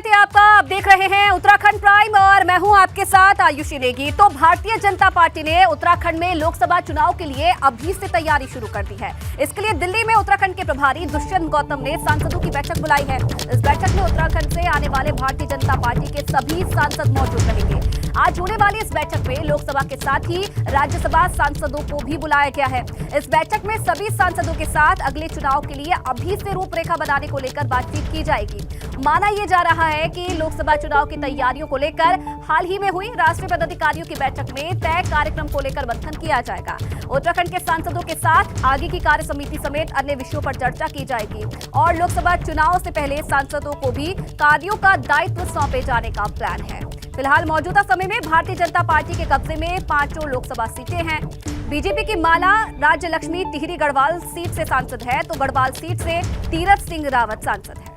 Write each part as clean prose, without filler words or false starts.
स्वागत है आपका। आप देख रहे हैं उत्तराखंड प्राइम और मैं हूं आपके साथ आयुषी नेगी। तो भारतीय जनता पार्टी ने उत्तराखंड में लोकसभा चुनाव के लिए अभी से तैयारी शुरू कर दी है। इसके लिए दिल्ली में उत्तराखंड के प्रभारी दुष्यंत गौतम ने सांसदों की बैठक बुलाई है। इस बैठक में उत्तराखंड से आने वाले भारतीय जनता पार्टी के सभी सांसद मौजूद रहेंगे। आज होने वाली इस बैठक में लोकसभा के साथ ही राज्यसभा सांसदों को भी बुलाया गया है। इस बैठक में सभी सांसदों के साथ अगले चुनाव के लिए अभी से रूपरेखा बनाने को लेकर बातचीत की जाएगी। माना यह जा रहा है कि लोकसभा चुनाव की तैयारियों को लेकर हाल ही में हुई राष्ट्रीय पदाधिकारियों की बैठक में तय कार्यक्रम को लेकर मंथन किया जाएगा। उत्तराखंड के सांसदों के साथ आगे की कार्य समिति समेत अन्य विषयों पर चर्चा की जाएगी और लोकसभा चुनाव से पहले सांसदों को भी कार्यों का दायित्व सौंपे जाने का प्लान है। फिलहाल मौजूदा समय में भारतीय जनता पार्टी के कब्जे में 5 लोकसभा सीटें हैं। बीजेपी की माला राज्य लक्ष्मी टिहरी गढ़वाल सीट से सांसद है, तो गढ़वाल सीट से तीरथ सिंह रावत सांसद है।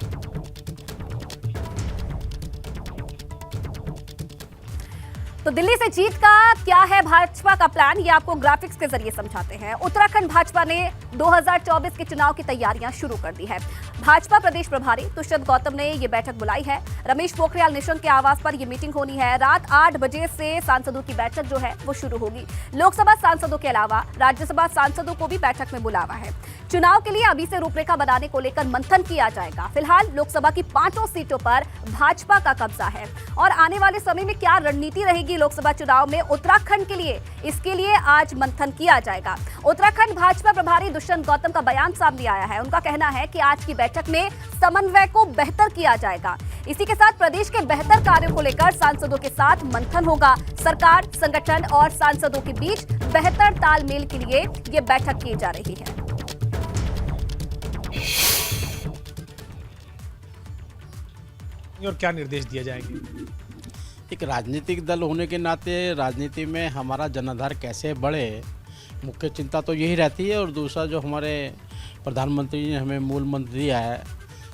तो दिल्ली से जीत का क्या है भाजपा का प्लान, ये आपको ग्राफिक्स के जरिए समझाते हैं। उत्तराखंड भाजपा ने 2024 के चुनाव की तैयारियां शुरू कर दी है। भाजपा प्रदेश प्रभारी दुष्यंत गौतम ने ये बैठक बुलाई है। रमेश पोखरियाल निशंक के आवास पर ये मीटिंग होनी है। रात 8 बजे से सांसदों की बैठक जो है वो शुरू होगी। लोकसभा सांसदों के अलावा राज्यसभा सांसदों को भी बैठक में बुलावा है। चुनाव के लिए अभी से रूपरेखा बनाने को लेकर मंथन किया जाएगा। फिलहाल लोकसभा की 5 सीटों पर भाजपा का कब्जा है और आने वाले समय में क्या रणनीति रहेगी लोकसभा चुनाव में उत्तराखंड के लिए, इसके लिए आज मंथन किया जाएगा। उत्तराखंड भाजपा प्रभारी दुष्यंत गौतम का बयान सामने आया है। उनका कहना है कि आज की बैठक में समन्वय को बेहतर किया जाएगा। इसी के साथ प्रदेश के बेहतर कार्यों को लेकर सांसदों के साथ मंथन होगा। सरकार, संगठन और सांसदों के बीच बेहतर तालमेल के लिए ये बैठक की जा रही है। और क्या निर्देश दिए जाएंगे? एक राजनीतिक दल होने के नाते राजनीति में हमारा जनाधार कैसे बढ़े, मुख्य चिंता तो यही रहती है। और दूसरा जो हमारे प्रधानमंत्री ने हमें मूल मंत्र दिया है,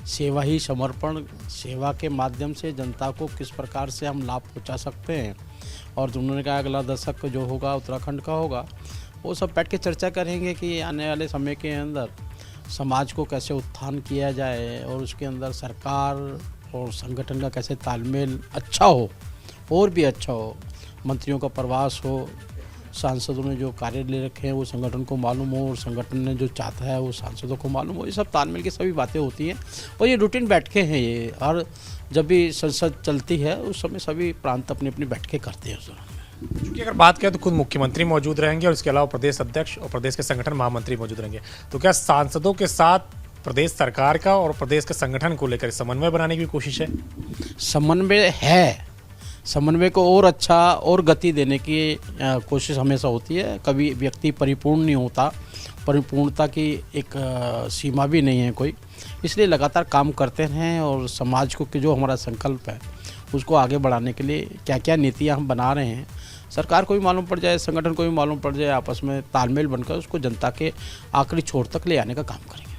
सेवा ही समर्पण, सेवा के माध्यम से जनता को किस प्रकार से हम लाभ पहुंचा सकते हैं। और उन्होंने कहा अगला दशक जो होगा उत्तराखंड का होगा, वो सब बैठ के चर्चा करेंगे कि आने वाले समय के अंदर समाज को कैसे उत्थान किया जाए और उसके अंदर सरकार और संगठन का कैसे तालमेल अच्छा हो और भी अच्छा हो। मंत्रियों का प्रवास हो, सांसदों ने जो कार्य ले रखे हैं वो संगठन को मालूम हो और संगठन ने जो चाहता है वो सांसदों को मालूम हो। ये सब तालमेल की सभी बातें होती हैं और ये रूटीन बैठकें हैं। ये और जब भी संसद चलती है उस समय सभी प्रांत अपनी अपनी बैठकें करते हैं उस दौरान। क्योंकि अगर बात करें तो खुद मुख्यमंत्री मौजूद रहेंगे और इसके अलावा प्रदेश अध्यक्ष और प्रदेश के संगठन महामंत्री मौजूद रहेंगे। तो क्या सांसदों के साथ प्रदेश सरकार का और प्रदेश के संगठन को लेकर समन्वय बनाने की कोशिश है? समन्वय है। समन्वय को और अच्छा और गति देने की कोशिश हमेशा होती है। कभी व्यक्ति परिपूर्ण नहीं होता, परिपूर्णता की एक सीमा भी नहीं है कोई। इसलिए लगातार काम करते हैं और समाज को जो हमारा संकल्प है उसको आगे बढ़ाने के लिए क्या क्या नीतियाँ हम बना रहे हैं, सरकार को भी मालूम पड़ जाए, संगठन को भी मालूम पड़ जाए, आपस में तालमेल बनकर उसको जनता के आखिरी छोर तक ले आने का काम करेंगे।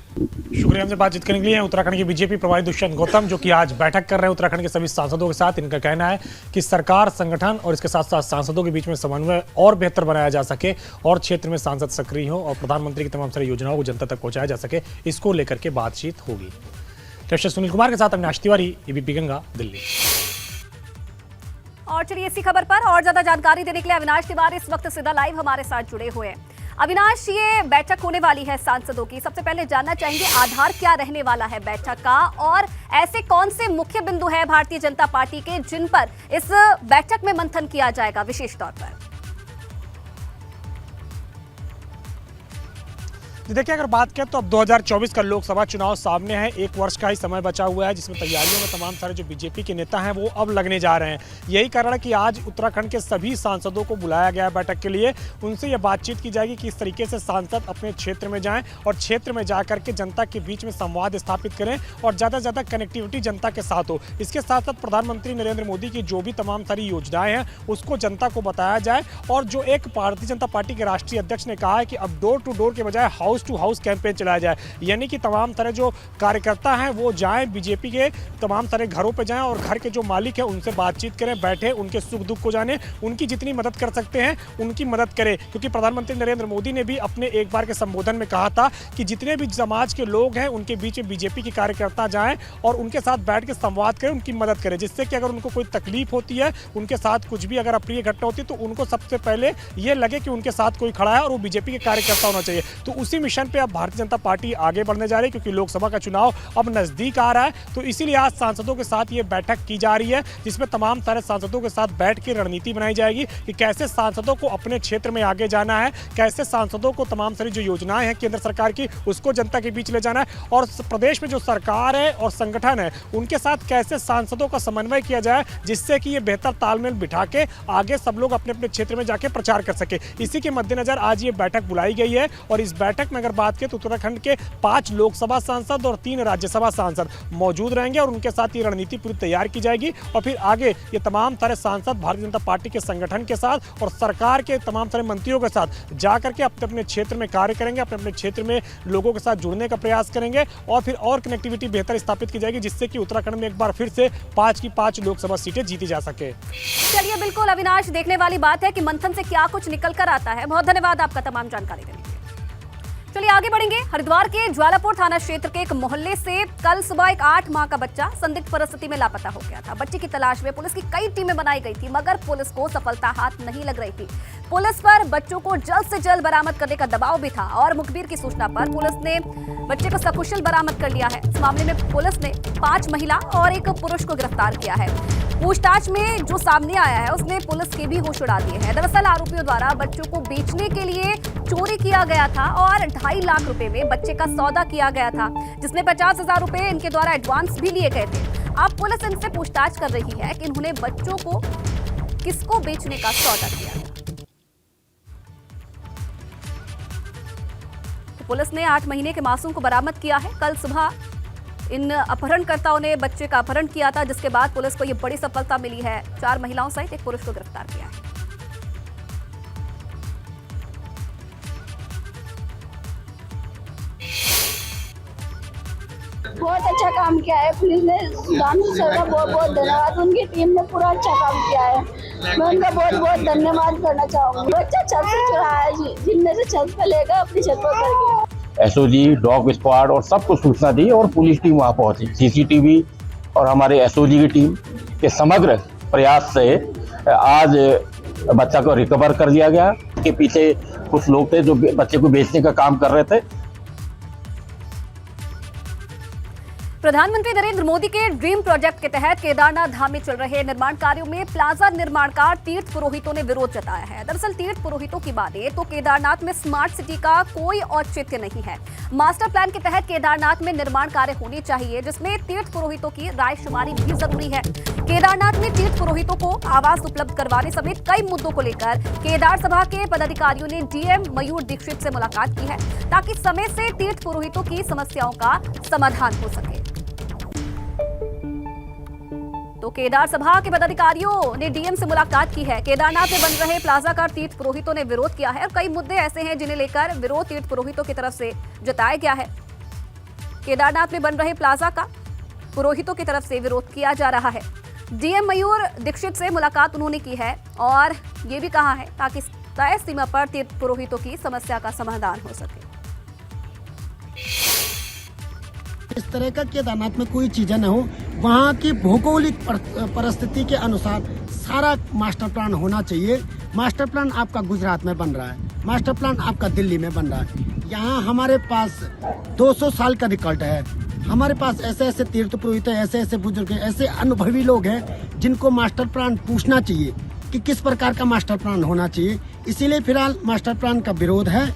शुक्रिया हमसे बातचीत करने के लिए। उत्तराखंड के बीजेपी प्रभारी दुष्यंत गौतम जो कि आज बैठक कर रहे हैं उत्तराखंड के सभी सांसदों के साथ। इनका कहना है कि सरकार, संगठन और इसके साथ साथ सांसदों के बीच में समन्वय और बेहतर बनाया जा सके और क्षेत्र में सांसद सक्रिय हो और प्रधानमंत्री की तमाम सारी योजनाओं को जनता तक पहुंचाया जा सके, इसको लेकर के बातचीत होगी। कैमरा सुनील कुमार के साथ अविनाश तिवारी, एबीपी गंगा, दिल्ली। और चलिए इसी खबर पर और ज्यादा जानकारी देने के लिए अविनाश तिवारी इस वक्त सीधा लाइव हमारे साथ जुड़े हुए हैं। अविनाश, ये बैठक होने वाली है सांसदों की, सबसे पहले जानना चाहेंगे आधार क्या रहने वाला है बैठक का और ऐसे कौन से मुख्य बिंदु है भारतीय जनता पार्टी के जिन पर इस बैठक में मंथन किया जाएगा विशेष तौर पर? देखिए अगर बात करें तो अब 2024 का लोकसभा चुनाव सामने है। 1 वर्ष का ही समय बचा हुआ है जिसमें तैयारियों में तमाम सारे जो बीजेपी के नेता हैं वो अब लगने जा रहे हैं। यही कारण है कि आज उत्तराखंड के सभी सांसदों को बुलाया गया है बैठक के लिए। उनसे ये बातचीत की जाएगी कि इस तरीके से सांसद अपने क्षेत्र में जाएं और क्षेत्र में जाकर के जनता के बीच में संवाद स्थापित करें और ज़्यादा से ज़्यादा कनेक्टिविटी जनता के साथ हो। इसके साथ साथ प्रधानमंत्री नरेंद्र मोदी की जो भी तमाम सारी योजनाएं हैं उसको जनता को बताया जाए। और जो एक भारतीय जनता पार्टी के राष्ट्रीय अध्यक्ष ने कहा है कि अब डोर टू डोर के बजाय house house to house campaign चलाया जाए, यानी कि तमाम तरह जो कार्यकर्ता हैं वो जाएं, बीजेपी के तमाम तरह घरों पे जाएं और घर के जो मालिक हैं उनसे बातचीत करें, बैठे, उनके सुख दुख को जाने, उनकी जितनी मदद कर सकते हैं उनकी मदद करें। क्योंकि प्रधानमंत्री नरेंद्र मोदी ने भी अपने एक बार के संबोधन में कहा था कि जितने भी समाज के लोग हैं उनके बीच में बीजेपी के कार्यकर्ता जाएं और उनके साथ बैठ के संवाद करें, उनकी मदद करें, जिससे कि अगर उनको कोई तकलीफ होती है, उनके साथ कुछ भी अगर अप्रिय घटना होती है तो उनको सबसे पहले ये लगे कि उनके साथ कोई खड़ा है और वो बीजेपी के कार्यकर्ता होना चाहिए। तो उसी मिशन पे अब भारतीय जनता पार्टी आगे बढ़ने जा रही है, क्योंकि लोकसभा का चुनाव अब नजदीक आ रहा है। तो इसीलिए आज सांसदों के साथ ये बैठक की जा रही है, जिसमें तमाम तरह सांसदों के साथ बैठ के रणनीति बनाई जाएगी कि कैसे सांसदों को अपने क्षेत्र में आगे जाना है, कैसे सांसदों को तमाम सारी जो योजनाएं हैं केंद्र सरकार की उसको जनता के बीच ले जाना है, और प्रदेश में जो सरकार है और संगठन है उनके साथ कैसे सांसदों का समन्वय किया जाए, जिससे कि ये बेहतर तालमेल बिठा के आगे सब लोग अपने अपने क्षेत्र में जाके प्रचार कर सके। इसी के मद्देनजर आज ये बैठक बुलाई गई है और इस बैठक में अगर बात करें तो उत्तराखंड के 5 लोकसभा सांसद और 3 राज्यसभा सांसद मौजूद रहेंगे और उनके साथ ये रणनीति पूरी तैयार की जाएगी और फिर आगे ये तमाम तरह सांसद भारतीय जनता पार्टी के संगठन के साथ और सरकार के तमाम तरह मंत्रियों के साथ जाकर के अपने अपने क्षेत्र में कार्य करेंगे, अपने अपने क्षेत्र में लोगों के साथ जुड़ने का प्रयास करेंगे और फिर और कनेक्टिविटी बेहतर स्थापित की जाएगी, जिससे कि उत्तराखंड में एक बार फिर से 5 की 5 लोकसभा सीटें जीती जा सके। चलिए, बिल्कुल अविनाश, देखने वाली बात है कि मंथन से क्या कुछ निकल कर आता है। बहुत धन्यवाद आपका तमाम जानकारी देने के लिए। चलिए आगे बढ़ेंगे। हरिद्वार के ज्वालापुर थाना क्षेत्र के एक मोहल्ले से कल सुबह एक 8 माह का बच्चा संदिग्ध परिस्थिति में लापता हो गया था। बच्चे की तलाश में पुलिस की कई टीमें बनाई गई थी, मगर पुलिस को सफलता हाथ नहीं लग रही थी। पुलिस पर बच्चों को जल्द से जल्द बरामद करने का दबाव भी था और मुखबिर की सूचना पर पुलिस ने बच्चे को सकुशल बरामद कर लिया है। इस मामले में पुलिस ने 5 महिला और एक पुरुष को गिरफ्तार किया है। पूछताछ में जो सामने आया है उसने पुलिस के भी होश उड़ा दिए हैं। दरअसल आरोपियों द्वारा बच्चों को बेचने के लिए चोरी किया गया था और 2.5 लाख रुपए में बच्चे का सौदा किया गया था, जिसमें 50,000 रुपए इनके द्वारा एडवांस भी लिए गए थे। अब पुलिस इनसे पूछताछ कर रही है कि इन्होंने बच्चों को किसको बेचने का सौदा किया था। तो पुलिस ने 8 महीने के मासूम को बरामद किया है। कल सुबह इन अपहरणकर्ताओं ने बच्चे का अपहरण किया था, जिसके बाद पुलिस को यह बड़ी सफलता मिली है। 4 महिलाओं सहित एक पुरुष को गिरफ्तार किया है। बहुत अच्छा काम किया है पुलिस ने। सुधांशु सर का बहुत बहुत धन्यवाद। उनकी टीम ने पूरा अच्छा काम किया है, मैं उनका बहुत बहुत धन्यवाद करना चाहूँगी। बच्चा छत से चढ़ा है, जिनमें से छत पर लेकर अपनी छत पर कर गया। एसओजी, डॉग स्क्वाड और सबको सूचना दी और पुलिस टीम वहाँ पहुंची। सीसीटीवी और हमारे एसओजी की टीम के समग्र प्रयास से आज बच्चा को रिकवर कर लिया गया। के पीछे कुछ लोग थे जो बच्चे को बेचने का काम कर रहे थे। प्रधानमंत्री नरेंद्र मोदी के ड्रीम प्रोजेक्ट के तहत केदारनाथ धाम में चल रहे निर्माण कार्यों में प्लाजा निर्माण का तीर्थ पुरोहितों ने विरोध जताया है। दरअसल तीर्थ पुरोहितों की माने तो केदारनाथ में स्मार्ट सिटी का कोई औचित्य नहीं है। मास्टर प्लान के तहत केदारनाथ में निर्माण कार्य होने चाहिए, जिसमें तीर्थ पुरोहितों की राय शुमारी भी जरूरी है। केदारनाथ में तीर्थ पुरोहितों को आवास उपलब्ध करवाने समेत कई मुद्दों को लेकर केदार सभा के पदाधिकारियों ने डीएम मयूर दीक्षित से मुलाकात की है, ताकि समय से तीर्थ पुरोहितों की समस्याओं का समाधान हो सके। तो केदार सभा के पदाधिकारियों ने डीएम से मुलाकात की है। केदारनाथ में बन रहे प्लाजा का तीर्थ पुरोहितों ने विरोध किया है और कई मुद्दे ऐसे हैं जिन्हें लेकर विरोध तीर्थ पुरोहितों की तरफ से जताया गया है। केदारनाथ में बन रहे प्लाजा का पुरोहितों की तरफ से विरोध किया जा रहा है। डीएम मयूर दीक्षित से मुलाकात उन्होंने की है और ये भी कहा है ताकि तय सीमा पर तीर्थ पुरोहितों की समस्या का समाधान हो सके। इस तरह का केदारनाथ में कोई चीजें न हो, वहाँ की भौगोलिक परिस्थिति के अनुसार सारा मास्टर प्लान होना चाहिए। मास्टर प्लान आपका गुजरात में बन रहा है, मास्टर प्लान आपका दिल्ली में बन रहा है। यहाँ हमारे पास 200 साल का रिकॉर्ड है। हमारे पास ऐसे ऐसे तीर्थ पुरोहित हैं, ऐसे ऐसे बुजुर्ग हैं, ऐसे अनुभवी लोग हैं जिनको मास्टर प्लान पूछना चाहिए कि किस प्रकार का मास्टर प्लान होना चाहिए। इसीलिए फिलहाल मास्टर प्लान का विरोध है।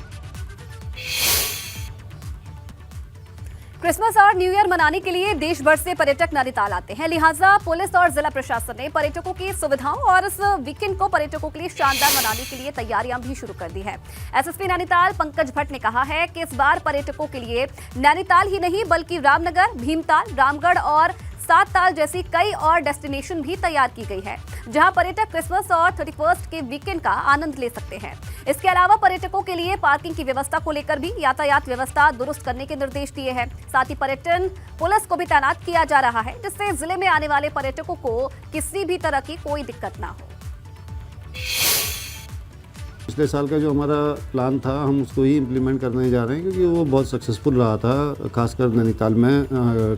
क्रिसमस और न्यू ईयर मनाने के लिए देश भर से पर्यटक नैनीताल आते हैं, लिहाजा पुलिस और जिला प्रशासन ने पर्यटकों की सुविधाओं और इस वीकेंड को पर्यटकों के लिए शानदार बनाने के लिए तैयारियां भी शुरू कर दी है। एसएसपी नैनीताल पंकज भट्ट ने कहा है कि इस बार पर्यटकों के लिए नैनीताल ही नहीं बल्कि रामनगर, भीमताल, रामगढ़ और सात ताल जैसी कई और डेस्टिनेशन भी तैयार की गई है, जहां पर्यटक क्रिसमस और 31 के वीकेंड का आनंद ले सकते हैं। इसके अलावा पर्यटकों के लिए पार्किंग की व्यवस्था को लेकर भी यातायात व्यवस्था दुरुस्त करने के निर्देश दिए हैं। साथ ही पर्यटन पुलिस को भी तैनात किया जा रहा है, जिससे जिले में आने वाले पर्यटकों को किसी भी तरह की कोई दिक्कत ना हो। पिछले साल का जो हमारा प्लान था हम उसको ही इम्प्लीमेंट करने जा रहे हैं, क्योंकि वो बहुत सक्सेसफुल रहा था, खासकर नैनीताल में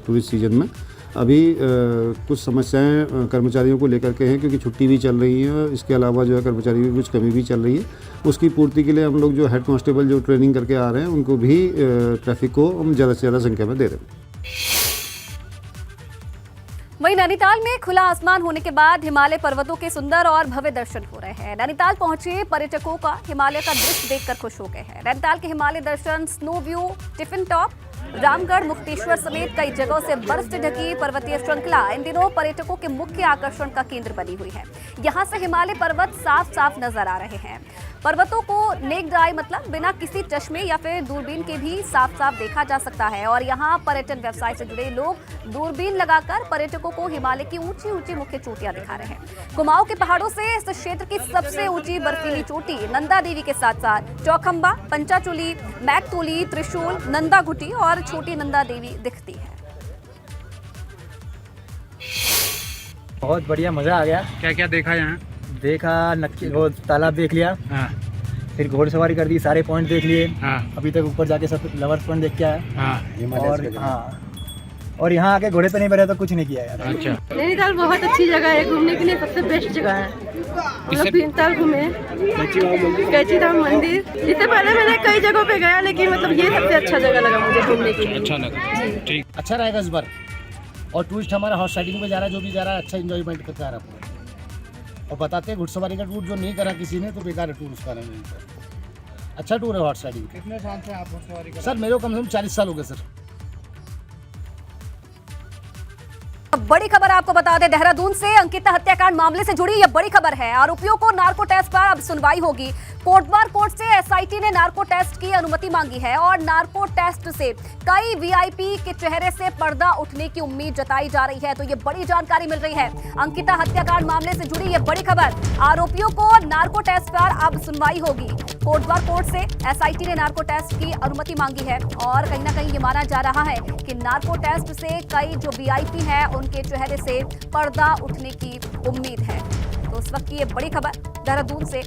टूरिस्ट सीजन में। अभी कुछ समस्याएं कर्मचारियों को लेकर के हैं, क्योंकि छुट्टी भी चल रही है। इसके अलावा जो है कर्मचारियों की कुछ कमी भी चल रही है। उसकी पूर्ति के लिए हम लोग जो हेड कांस्टेबल जो ट्रेनिंग करके आ रहे हैं उनको भी ट्रैफिक को हम ज़्यादा से ज़्यादा संख्या में दे रहे हैं। वहीं नैनीताल में खुला आसमान होने के बाद हिमालय पर्वतों के सुंदर और भव्य दर्शन हो रहे हैं। नैनीताल पहुंचे पर्यटकों का हिमालय का दृश्य देखकर खुश हो गए हैं। नैनीताल के Himalaya Darshan, snow view, tiffin top, Ramgarh, Mukteshwar समेत कई जगहों से बर्फ से ढकी पर्वतीय श्रृंखला इन दिनों पर्यटकों के मुख्य आकर्षण का केंद्र बनी हुई है। यहाँ से हिमालय पर्वत साफ साफ नजर आ रहे हैं। पर्वतों को नेक्ड आई मतलब बिना किसी चश्मे या फिर दूरबीन के भी साफ साफ देखा जा सकता है। और यहाँ पर्यटन व्यवसाय से जुड़े लोग दूरबीन लगाकर पर्यटकों को हिमालय की ऊंची ऊंची मुख्य चोटियां दिखा रहे हैं। कुमाऊं के पहाड़ों से इस क्षेत्र की सबसे ऊंची बर्फीली चोटी नंदा देवी के साथ साथ चौखंबा, पंचाचूली, मैकतोली, त्रिशूल, नंदा घुटी और छोटी नंदा देवी दिखती है। बहुत बढ़िया, मजा आ गया। क्या क्या देखा यहाँ? देखा नक्की, वो तालाब देख लिया। हाँ। फिर घोड़सवारी कर दी, सारे पॉइंट देख लिए। हाँ। अभी तक ऊपर जाके सब लवर्स पॉइंट देख के आया। हाँ। और यहाँ आके घोड़े पे नहीं बैठा तो कुछ नहीं किया यार। अच्छा। नैनीताल बहुत अच्छी जगह है, घूमने के लिए सबसे बेस्ट जगह है। हम लोग भीमताल घूमे, कैची धाम मंदिर। इससे पहले मैंने कई जगहों पे गया, लेकिन मतलब ये सबसे अच्छा जगह लगा मुझे घूमने के लिए। अच्छा लगा। ठीक। अच्छा रहेगा इस बार। और टूरिस्ट हमारा हॉर्स राइडिंग में जा रहा है, जो भी जा रहा है अच्छा एंजॉयमेंट करके आ रहा है। और बताते हैं घुड़सवारी का टूर जो नहीं करा किसी ने तो बेकार है टूर उसका नहीं। अच्छा टूर है हॉर्स राइडिंग। कितने साल से आप घुड़सवारी कर? सर मेरे को कम से कम 40 साल हो गए सर। बड़ी खबर आपको बता दें, देहरादून से अंकिता हत्याकांड मामले से जुड़ी यह बड़ी खबर है। आरोपियों को नार्को टेस्ट पर अब सुनवाई होगी। कोटबार कोर्ट से एसआईटी ने नार्को टेस्ट की अनुमति मांगी है और नार्को टेस्ट से कई वीआईपी के चेहरे से पर्दा उठने की उम्मीद जताई जा रही है। तो ये बड़ी जानकारी मिल रही है। अंकिता हत्याकांड मामले से जुड़ी यह बड़ी खबर, आरोपियों को नार्को टेस्ट पर अब सुनवाई होगी। कोटबार कोर्ट से एसआईटी ने नार्को टेस्ट की अनुमति मांगी है और कहीं ना कहीं ये माना जा रहा है कि नार्को टेस्ट से कई जो वीआईपी हैं उनके चेहरे से पर्दा उठने की उम्मीद है। तो उस वक्त की ये बड़ी खबर देहरादून से,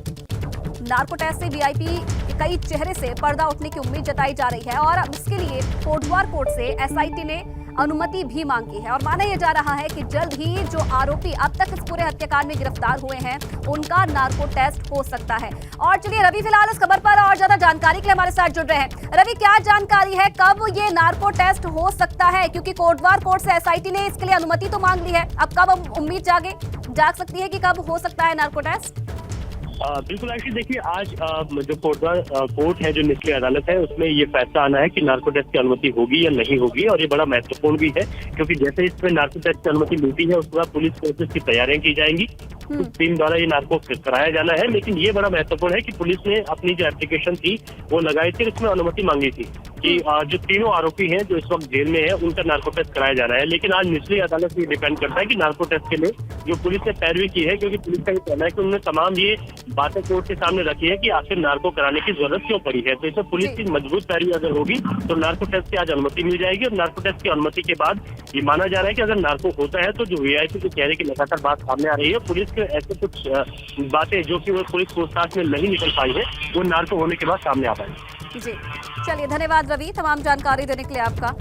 नार्को टेस्ट से वीआईपी के कई चेहरे से पर्दा उठने की उम्मीद जताई जा रही है और अब इसके लिए कोटद्वार कोर्ट से एसआईटी ने अनुमति भी मांगी है। और माना यह जा रहा है कि जल्द ही जो आरोपी अब तक इस पूरे हत्याकांड में गिरफ्तार हुए हैं उनका नार्को टेस्ट हो सकता है। और चलिए रवि फिलहाल इस खबर पर और ज्यादा जानकारी के लिए हमारे साथ जुड़ रहे हैं। रवि, क्या जानकारी है, कब ये नार्को टेस्ट हो सकता है? क्योंकि कोटद्वार कोर्ट से एसआईटी ने इसके लिए अनुमति तो मांग ली है, अब कब उम्मीद जाग सकती है कि कब हो सकता है नार्को टेस्ट? बिल्कुल एक्चुअली देखिए, आज जो कोटद्वार कोर्ट है, जो निचली अदालत है, उसमें ये फैसला आना है कि नार्को टेस्ट की अनुमति होगी या नहीं होगी। और ये बड़ा महत्वपूर्ण भी है, क्योंकि जैसे इसमें नार्को टेस्ट की अनुमति मिलती है उसके बाद पुलिस फोर्सेस की तैयारियां की जाएंगी। टीम द्वारा ये नार्को कराया जाना है। लेकिन ये बड़ा महत्वपूर्ण है कि पुलिस ने अपनी जो एप्लीकेशन थी वो लगाई थी, उसमें अनुमति मांगी थी कि जो तीनों आरोपी हैं जो इस वक्त जेल में है उनका नार्को टेस्ट कराया जा रहा है। लेकिन आज निचली अदालत से डिपेंड करता है कि नार्को टेस्ट के लिए जो पुलिस ने पैरवी की है, क्योंकि पुलिस का ये कहना है कि उन्होंने तमाम ये बातें कोर्ट के सामने रखी है कि आखिर नार्को कराने की जरूरत क्यों पड़ी है। तो इसमें पुलिस की मजबूत पैरवी अगर होगी तो नार्को टेस्ट की आज अनुमति मिल जाएगी। और नार्को टेस्ट की अनुमति के बाद ये माना जा रहा है कि अगर नार्को होता है तो जो वीआईपी के चेहरे की लगातार बात सामने आ रही है, पुलिस के ऐसे कुछ बातें जो कि वो पुलिस पूछताछ में नहीं निकल पाई है, वो नार्को होने के बाद सामने आ पाएंगी। जी चलिए, धन्यवाद रवि तमाम जानकारी देने के लिए आपका।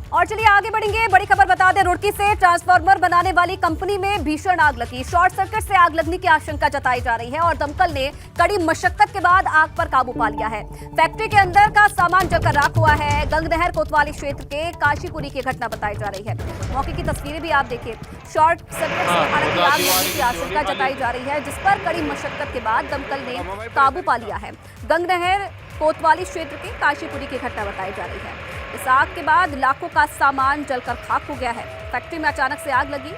और चलिए आगे बढ़ेंगे, बड़ी खबर बता दें, रुड़की से ट्रांसफार्मर बनाने वाली कंपनी में भीषण आग लगी। शॉर्ट सर्किट से आग लगने की आशंका जताई जा रही है और दमकल ने कड़ी मशक्कत के बाद आग पर काबू पा लिया है। फैक्ट्री के अंदर का सामान जलकर राख हुआ है। गंगनहर कोतवाली क्षेत्र के काशीपुरी की घटना बताई जा रही है। मौके की तस्वीरें भी आप देखिए। शॉर्ट सर्किट से हालांकि आग लगने की आशंका जताई जा रही है, जिस पर कड़ी मशक्कत के बाद दमकल ने काबू पा लिया है। गंगनहर कोतवाली क्षेत्र के काशीपुरी की घटना बताई जा रही है। इस आग के बाद लाखों का सामान जलकर खाक हो गया है। फैक्ट्री में अचानक से आग लगी,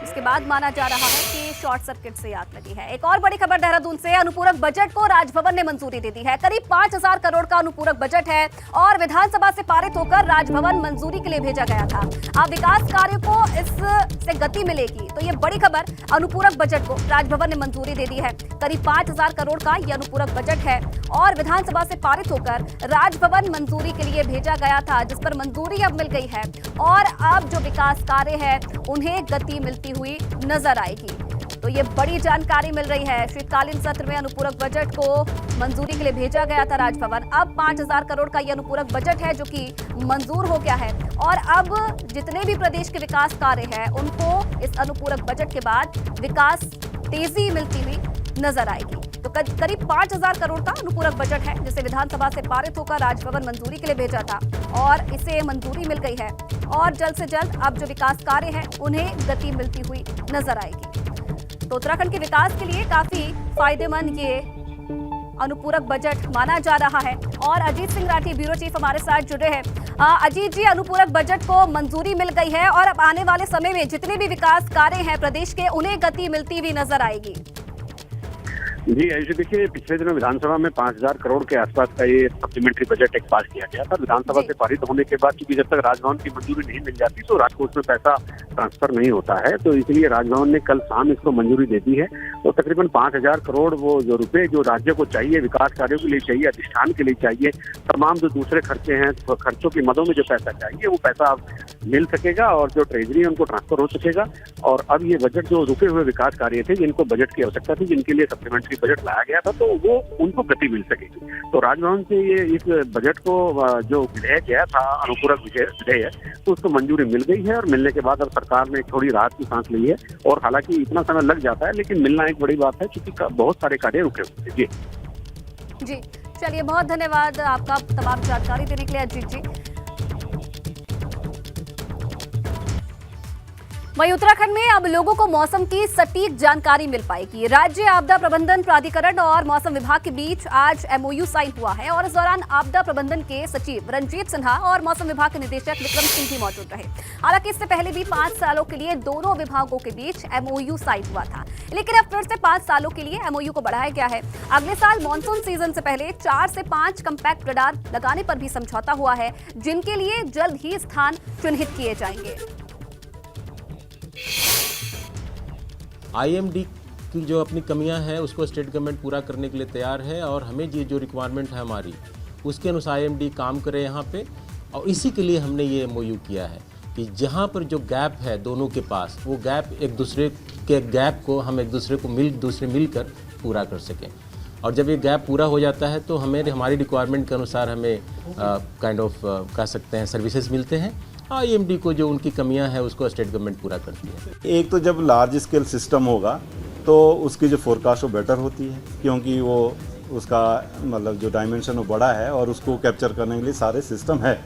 जिसके बाद माना जा रहा है कि शॉर्ट सर्किट से आग लगी है। एक और बड़ी खबर देहरादून से, अनुपूरक बजट को राजभवन ने मंजूरी दे दी है। करीब 5000 करोड़ का अनुपूरक बजट है और विधानसभा से पारित होकर राजभवन मंजूरी के लिए भेजा गया था। अब विकास कार्यों को इससे गति मिलेगी, तो ये बड़ी खबर, अनुपूरक बजट को राजभवन ने मंजूरी दे दी है। करीब 5000 करोड़ का यह अनुपूरक बजट है और विधानसभा से पारित होकर राजभवन मंजूरी के लिए भेजा गया था, जिस पर मंजूरी अब मिल गई है और अब जो विकास कार्य है उन्हें गति मिलती हुई नजर आएगी। तो ये बड़ी जानकारी मिल रही है। शीतकालीन सत्र में अनुपूरक बजट को मंजूरी के लिए भेजा गया था राजभवन। अब 5000 करोड़ का ये अनुपूरक बजट है जो कि मंजूर हो गया है और अब जितने भी प्रदेश के विकास कार्य हैं उनको इस अनुपूरक बजट के बाद विकास तेजी मिलती हुई नजर आएगी। तो करीब 5000 करोड़ का अनुपूरक बजट है जिसे विधानसभा से पारित होकर राजभवन मंजूरी के लिए भेजा था और इसे मंजूरी मिल गई है और जल्द से जल्द अब जो विकास कार्य हैं उन्हें गति मिलती हुई नजर आएगी। तो उत्तराखंड के विकास के लिए काफी फायदेमंद ये अनुपूरक बजट माना जा रहा है। और अजीत सिंह राठी ब्यूरो चीफ हमारे साथ जुड़े हैं। अजीत जी, अनुपूरक बजट को मंजूरी मिल गई है और अब आने वाले समय में जितने भी विकास कार्य हैं प्रदेश के उन्हें गति मिलती हुई नजर आएगी। जी ऐसे देखिए, पिछले दिनों विधानसभा में 5000 करोड़ के आसपास का ये सप्लीमेंट्री बजट एक पास किया गया था। विधानसभा से पारित होने के बाद क्योंकि जब तक राजभवन की मंजूरी नहीं मिल जाती तो राजकोष में पैसा ट्रांसफर नहीं होता है, तो इसलिए राजभवन ने कल शाम इसको मंजूरी दे दी है। तो तकरीबन 5000 करोड़ वो जो रुपए जो राज्य को चाहिए विकास कार्यों के लिए चाहिए, अधिष्ठान के लिए चाहिए, तमाम जो दूसरे खर्चे हैं तो खर्चों की मदों में जो पैसा चाहिए वो पैसा अब मिल सकेगा और जो ट्रेजरी है उनको ट्रांसफर हो सकेगा। और अब ये बजट जो रुके हुए विकास कार्य थे जिनको बजट की आवश्यकता थी, जिनके लिए सप्लीमेंट्री बजट लाया गया था, तो वो उनको गति मिल सकेगी। तो राजभवन से ये इस बजट को जो विधेयक गया था अनुपूरक विधेयक, तो उसको मंजूरी मिल गई है और मिलने के बाद अब सरकार ने थोड़ी राहत की सांस ली है। और हालांकि इतना समय लग जाता है लेकिन मिलना एक बड़ी बात है क्योंकि बहुत सारे कार्य रुके हुए थे। जी चलिए, बहुत धन्यवाद आपका तमाम जानकारी देने के लिए अजीत जी। वहीं उत्तराखंड में अब लोगों को मौसम की सटीक जानकारी मिल पाएगी। राज्य आपदा प्रबंधन प्राधिकरण और मौसम विभाग के बीच आज MOU साइन हुआ है और इस दौरान आपदा प्रबंधन के सचिव रंजीत सिन्हा और मौसम विभाग के निदेशक विक्रम सिंह भी मौजूद रहे। हालांकि इससे पहले भी 5 सालों के लिए दोनों विभागों के बीच MOU साइन हुआ था, लेकिन अब फिर से 5 सालों के लिए MOU को बढ़ाया गया है। अगले साल मानसून सीजन से पहले 4 से 5 कम्पैक्ट रडार लगाने पर भी समझौता हुआ है, जिनके लिए जल्द ही स्थान चिन्हित किए जाएंगे। IMD की जो अपनी कमियां हैं उसको स्टेट गवर्नमेंट पूरा करने के लिए तैयार है और हमें ये जो रिक्वायरमेंट है हमारी उसके अनुसार IMD काम करे यहाँ पे, और इसी के लिए हमने ये MOU किया है कि जहाँ पर जो गैप है दोनों के पास, वो गैप एक दूसरे के गैप को हम एक दूसरे को मिलकर पूरा कर सकें। और जब ये गैप पूरा हो जाता है तो हमें हमारी रिक्वायरमेंट के अनुसार हमें काइंड ऑफ कह सकते हैं सर्विसेज मिलते हैं। IMD को जो उनकी कमियां हैं उसको स्टेट गवर्नमेंट पूरा करती है। एक तो जब लार्ज स्केल सिस्टम होगा तो उसकी जो फोरकास्ट वो बेटर होती है क्योंकि वो उसका मतलब जो डायमेंशन वो बड़ा है और उसको कैप्चर करने के लिए सारे सिस्टम है।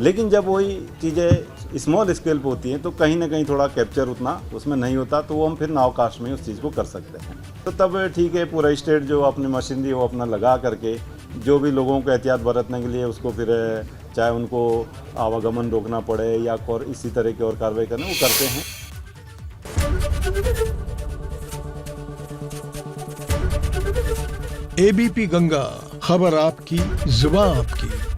लेकिन जब वही चीज़ें स्मॉल स्केल पर होती हैं तो कहीं ना कहीं थोड़ा कैप्चर उतना उसमें नहीं होता, तो वो हम फिर नाव कास्ट में उस चीज़ को कर सकते हैं। तो तब ठीक है, पूरा स्टेट जो अपनी मशीनरी वो अपना लगा करके जो भी लोगों को एहतियात बरतने के लिए उसको फिर चाहे उनको आवागमन रोकना पड़े या और इसी तरह की और कार्रवाई करना वो करते हैं। ABP गंगा, खबर आपकी, जुबान आपकी।